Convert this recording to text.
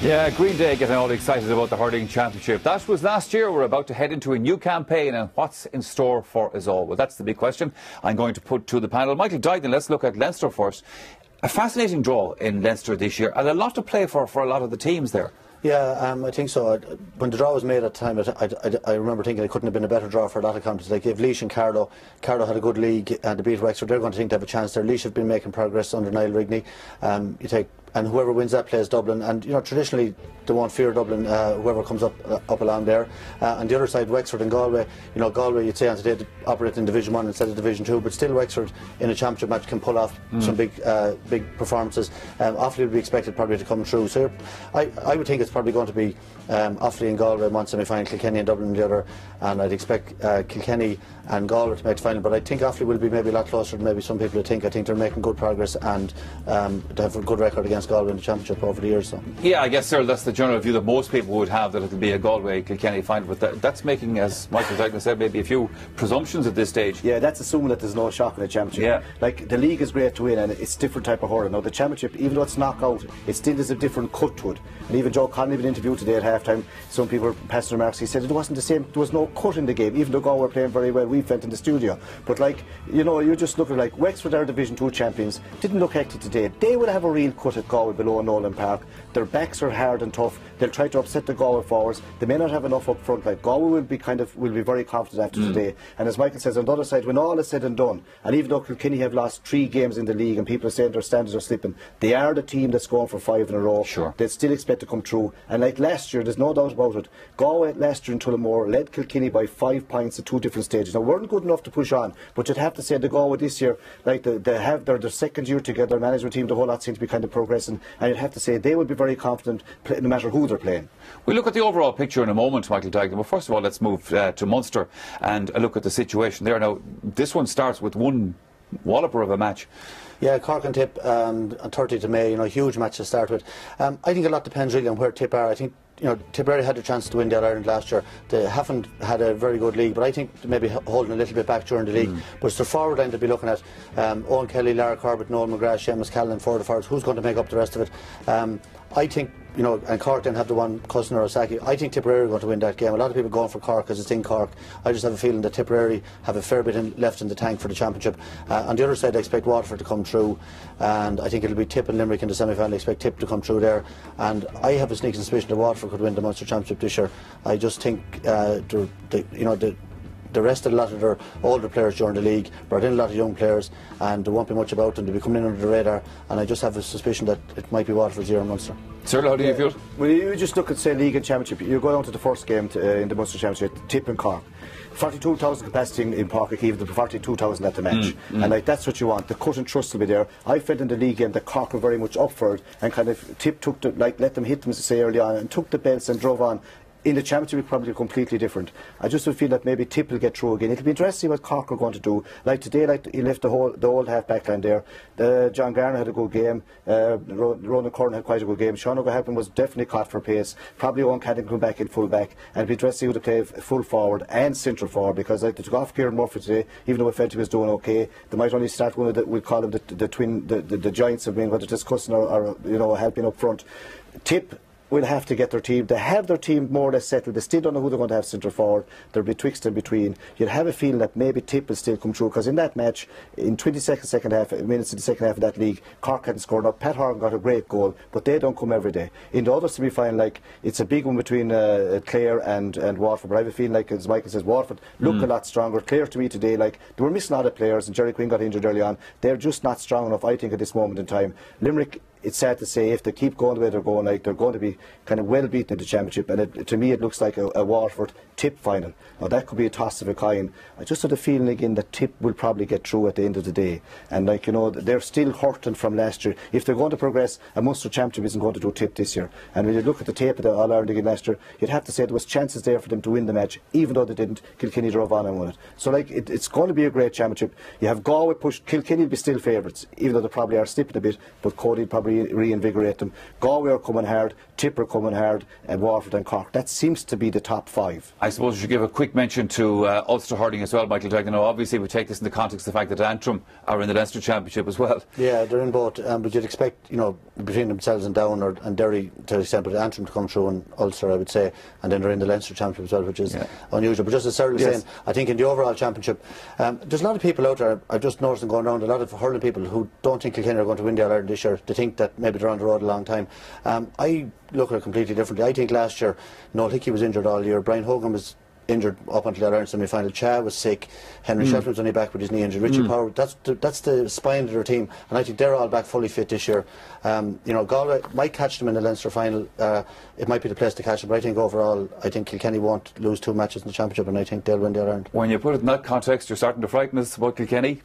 Yeah, Green Day getting all excited about the hurling championship. That was last year. We're about to head into a new campaign, and what's in store for us all? Well, that's the big question I'm going to put to the panel. Michael Duignan, let's look at Leinster first. A fascinating draw in Leinster this year, and a lot to play for a lot of the teams there. Yeah, I think so. When the draw was made at the time, I remember thinking it couldn't have been a better draw for a lot of companies. Like if Laois and Carlow had a good league and they beat Wexford, they're going to think they have a chance there. Laois have been making progress under Niall Rigney. And whoever wins that plays Dublin, and traditionally they won't fear Dublin, whoever comes up along there. On the other side, Wexford and Galway, Galway you'd say on today operate in Division 1 instead of Division 2, but still Wexford in a championship match can pull off some big performances. Offaly would be expected probably to come through, so I would think it's probably going to be Offaly and Galway in one semi-final, Kilkenny and Dublin in the other, and I'd expect Kilkenny and Galway to make the final, but I think Offaly will be maybe a lot closer than maybe some people would think. I think they're making good progress, and they have a good record against Galway in the championship over the years. So. Yeah, I guess, Cyril, that's the general view that most people would have, that it'll be a Galway-Kilkenny final, but that's making, as Michael Duignan said, maybe a few presumptions at this stage. Yeah, that's assuming that there's no shock in the championship. Yeah. Like, the league is great to win, and it's a different type of hurling. Now, the championship, even though it's knockout, it still has a different cut to it. And even Joe Connolly, in an interview today at half-time, some people were passing remarks, he said it wasn't the same, there was no cut in the game, even though Galway were playing very well, we felt in the studio. But you just look at Wexford, our Division 2 champions, didn't look hectic today. They will have a real cut at Galway below Nolan Park. Their backs are hard and tough. They'll try to upset the Galway forwards. They may not have enough up front. Galway will be very confident after today. And as Michael says, on the other side, when all is said and done, and even though Kilkenny have lost 3 games in the league and people are saying their standards are slipping, they are the team that's going for 5 in a row. Sure. They still expect to come through. And like last year, there's no doubt about it, Galway last year in Tullamore led Kilkenny by 5 points at 2 different stages. Now, weren't good enough to push on, but you'd have to say the Galway this year, they have their second year together, their management team, the whole lot seems to be kind of progressing, and you'd have to say they will be very confident no matter who they're playing. We'll look at the overall picture in a moment, Michael Duignan, but first of all, let's move to Munster and look at the situation there. Now, this one starts with one walloper of a match. Yeah, Cork and Tip on 30th of May, huge match to start with. I think a lot depends really on where Tip are. I think Tipperary had a chance to win the All-Ireland last year. They haven't had a very good league, but I think they may be holding a little bit back during the league. But it's the forward line to be looking at. Owen Kelly, Lara Corbett, Noel McGrath, Seamus Callan, four of the forwards. Who's going to make up the rest of it? I think, and Cork then have the one Cousin or Osaki. I think Tipperary are going to win that game. A lot of people going for Cork because it's in Cork. I just have a feeling that Tipperary have a fair bit left in the tank for the championship. On the other side, I expect Waterford to come through, and I think it'll be Tip and Limerick in the semi-final. I expect Tip to come through there, and I have a sneaking suspicion that Waterford could win the Munster Championship this year. I just think the rest of a lot of their older players during the league brought in a lot of young players, and there won't be much about them. They'll be coming in under the radar, and I just have a suspicion that it might be Waterford's year in Munster. Cyril, how do you feel? Well, you just look at, say, league and championship. You go down to the first game in the Munster Championship, Tip and Cork. 42,000 capacity in Páirc Uí Chaoimh, there'll be 42,000 at the match, and that's what you want. The cut and trust will be there. I felt in the league game that Cork were very much up for it, and kind of Tip took let them hit them, as I say early on, and took the belts and drove on. In the championship, it's probably completely different. I just would feel that maybe Tip will get through again. It'll be interesting to see what Cork are going to do. Like today, he left the old half-back line there. John Garner had a good game. Ronan Curran had quite a good game. Sean O'Halpin was definitely caught for pace. Probably Owen Cadden come back in full-back. And it'll be interesting to see who to play full forward and central forward, because they took off Kieran Murphy today, even though we felt he was doing okay. They might only start one of the, we'll call them the giants of being, whether it's Cousin or helping up front. Tip will have to get their team. They have their team more or less settled. They still don't know who they're going to have centre forward. They're betwixt and between. You'll have a feeling that maybe Tip will still come through, because in that match, in 22nd minutes in the second half of that league, Cork hadn't scored up. Pat Horgan got a great goal, but they don't come every day. In the other semi-final, it's a big one between Clare and Waterford, but I have a feeling, as Michael says, Waterford look a lot stronger. Clare to me today, they were missing a lot of players, and Jerry Quinn got injured early on. They're just not strong enough, I think, at this moment in time. Limerick, it's sad to say, if they keep going the way they're going, they're going to be kind of well beaten in the championship, and to me it looks like a Waterford Tip final. Now that could be a toss of a coin. I just had a feeling again that Tip will probably get through at the end of the day, and they're still hurting from last year. If they're going to progress, a Munster Championship isn't going to do Tip this year. And when you look at the tape of the All-Ireland again last year, you'd have to say there was chances there for them to win the match, even though they didn't. Kilkenny drove on and won it. So it's going to be a great championship. You have Galway push. Kilkenny will be still favourites, even though they probably are slipping a bit, but Cody will probably reinvigorate them. Galway are coming hard, Tipper coming hard, and Waterford and Cork. That seems to be the top 5. I suppose we should give a quick mention to Ulster hurling as well, Michael Duggan. Obviously, we take this in the context of the fact that Antrim are in the Leinster Championship as well. Yeah, they're in both, but you'd expect, between themselves and Down and Derry, to example, Antrim to come through in Ulster, I would say, and then they're in the Leinster Championship as well, which is unusual. But just as Sarah was saying, I think in the overall championship, there's a lot of people out there, I've just noticed them going around, a lot of hurling people who don't think Kilkenny are going to win the All-Ireland this year. They think that maybe they're on the road a long time. I look at it completely differently. I think last year, Noel Hickey was injured all year. Brian Hogan was injured up until that Ireland semi-final. Cha was sick. Henry Shelton was only back with his knee injury. Richie Power, that's the spine of their team, and I think they're all back fully fit this year. Galway might catch them in the Leinster final. It might be the place to catch them, but I think overall, I think Kilkenny won't lose 2 matches in the championship, and I think they'll win the All-Ireland. When you put it in that context, you're starting to frighten us about Kilkenny.